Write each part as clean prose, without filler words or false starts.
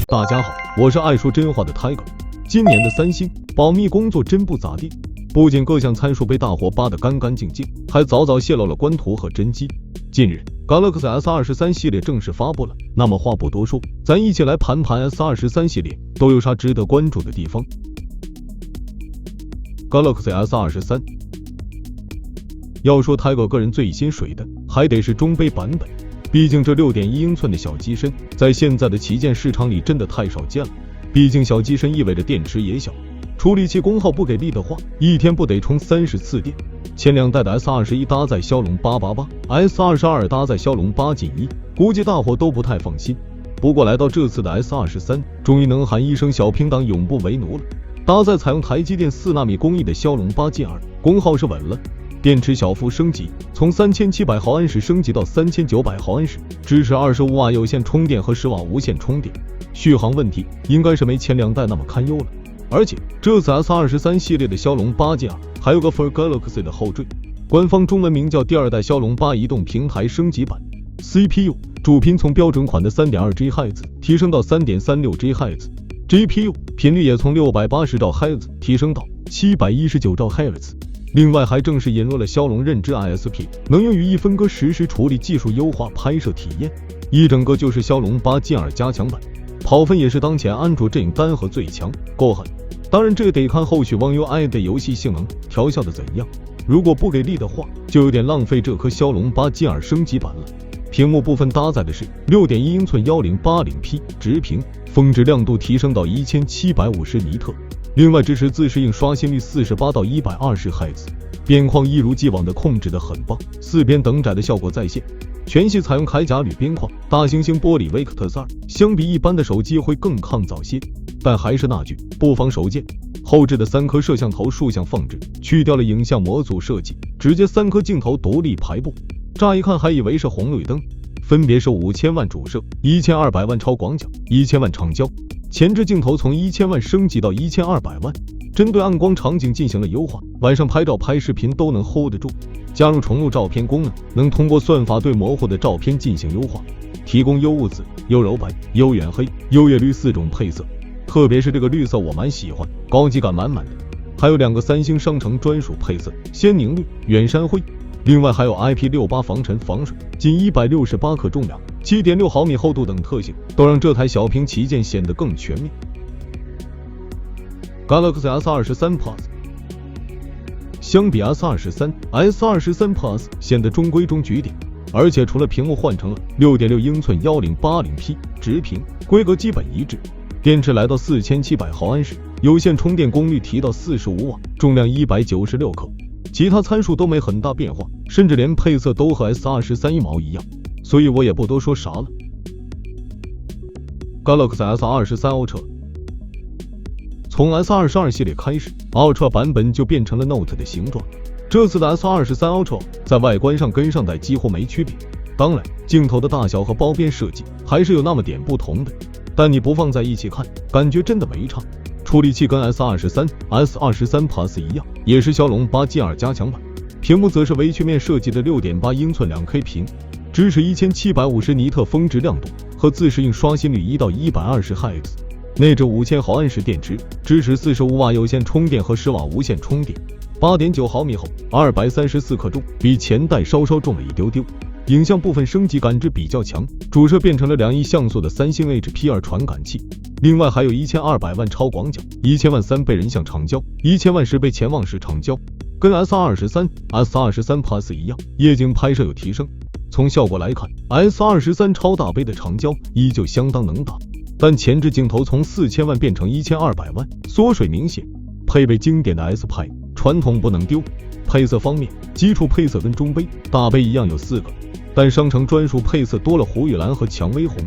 大家好，我是爱说真话的 Tiger。今年的三星保密工作真不咋地，不仅各项参数被大伙扒得干干净净，还早早泄露了官图和真机。近日 Galaxy S23 系列正式发布了，那么话不多说，咱一起来盘盘 S23 系列都有啥值得关注的地方。Galaxy S23， 要说 Tiger 个人最心水的，还得是中杯版本。毕竟这 6.1 英寸的小机身，在现在的旗舰市场里真的太少见了。毕竟小机身意味着电池也小，处理器功耗不给力的话，一天不得充30次电。前两代的 S21 搭载骁龙888， S22 搭载骁龙8 Gen 1，估计大伙都不太放心。不过来到这次的 S23， 终于能喊一声小平党永不为奴了。搭载采用台积电4纳米工艺的骁龙8 Gen 2，功耗是稳了。电池小幅升级，从3700毫安时升级到3900毫安时，支持25瓦有线充电和10瓦无线充电。续航问题应该是没前两代那么堪忧了。而且这次 S23 系列的骁龙8 Gen 2还有个 For Galaxy 的后缀，官方中文名叫第二代骁龙8移动平台升级版。CPU 主频从标准款的 3.2 GHz 提升到 3.36 GHz，GPU 频率也从680兆赫兹提升到719兆赫兹。另外还正式引入了骁龙认知 ISP， 能用语义分割实时处理技术优化拍摄体验，一整个就是骁龙8 Gen 2加强版。跑分也是当前安卓阵营单核最强，够狠。当然这得看后续网友爱的游戏性能调校的怎样，如果不给力的话，就有点浪费这颗骁龙8 Gen 2升级版了。屏幕部分搭载的是 6.1 英寸 1080P 直屏，峰值亮度提升到1750尼特。另外支持自适应刷新率48到120赫兹，边框一如既往的控制的很棒，四边等窄的效果在线。全系采用铠甲铝边框，大猩猩玻璃 Victus 2，相比一般的手机会更抗造些。但还是那句，不妨手贱。后置的3颗摄像头竖向放置，去掉了影像模组设计，直接3颗镜头独立排布。乍一看还以为是红绿灯，分别是5000万主摄、1200万超广角、1000万长焦。前置镜头从1000万升级到1200万，针对暗光场景进行了优化，晚上拍照拍视频都能 hold 得住。加入重录照片功能，能通过算法对模糊的照片进行优化，提供优雾紫、优柔白、优远黑、优越绿4种配色，特别是这个绿色我蛮喜欢，高级感满满的。还有2个三星商城专属配色，鲜凝绿、远山灰。另外还有 IP68 防尘防水，仅168克重量，7.6毫米厚度等特性，都让这台小屏旗舰显得更全面。Galaxy S23 Plus 相比 S23 Plus 显得中规中矩点，而且除了屏幕换成了 6.6 英寸 1080P 直屏，规格基本一致。电池来到4700毫安时，有线充电功率提到45瓦，重量196克。其他参数都没很大变化，甚至连配色都和 S23 一毛一样，所以我也不多说啥了。Galaxy S23 Ultra 从 S22 系列开始 ，Ultra 版本就变成了 Note 的形状。这次的 S23 Ultra 在外观上跟上代几乎没区别，当然镜头的大小和包边设计还是有那么点不同的，但你不放在一起看，感觉真的没差。处理器跟 S23 Plus 一样，也是骁龙8 Gen 2加强版。屏幕则是微曲面设计的 6.8 英寸 2K 屏，支持1750尼特峰值亮度和自适应刷新率1到120赫兹。内置5000毫安时电池，支持45瓦有线充电和10瓦无线充电。8.9毫米厚，234克重，比前代稍稍重了一丢丢。影像部分升级感知比较强，主摄变成了2亿像素的三星 HP2 传感器。另外还有1200万超广角、1000万3倍人像长焦、1000万10倍潜望式长焦，跟 S23 Plus 一样，夜景拍摄有提升。从效果来看 ，S23 超大杯的长焦依旧相当能打，但前置镜头从4000万变成1200万，缩水明显。配备经典的 S 派，传统不能丢。配色方面，基础配色跟中杯、大杯一样有4个，但商城专属配色多了虎羽蓝和蔷薇红。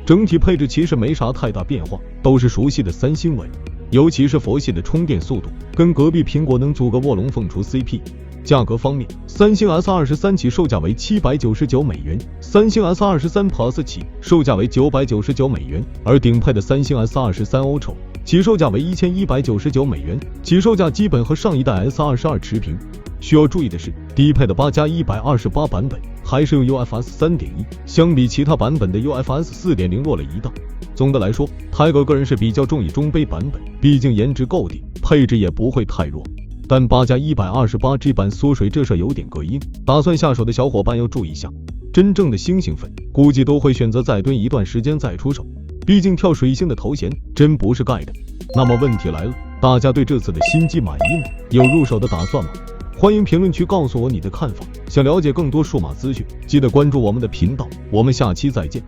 整体配置其实没啥太大变化，都是熟悉的三星味，尤其是佛系的充电速度，跟隔壁苹果能组个卧龙凤雏 CP。价格方面，三星 S23 起售价为799美元，三星 S23 Plus 起售价为999美元，而顶配的三星 S23 Ultra 起售价为1199美元，起售价基本和上一代 S22 持平。需要注意的是，低配的8+128版本还是用 UFS 3.1， 相比其他版本的 UFS 4.0 弱了一档。总的来说，Tiger 个人是比较中意中杯版本，毕竟颜值够顶，配置也不会太弱。但8+128G 版缩水这事有点膈应，打算下手的小伙伴要注意一下。真正的星星粉估计都会选择再蹲一段时间再出手，毕竟跳水星的头衔真不是盖的。那么问题来了，大家对这次的新机满意吗？有入手的打算吗？欢迎评论区告诉我你的看法。想了解更多数码资讯，记得关注我们的频道，我们下期再见。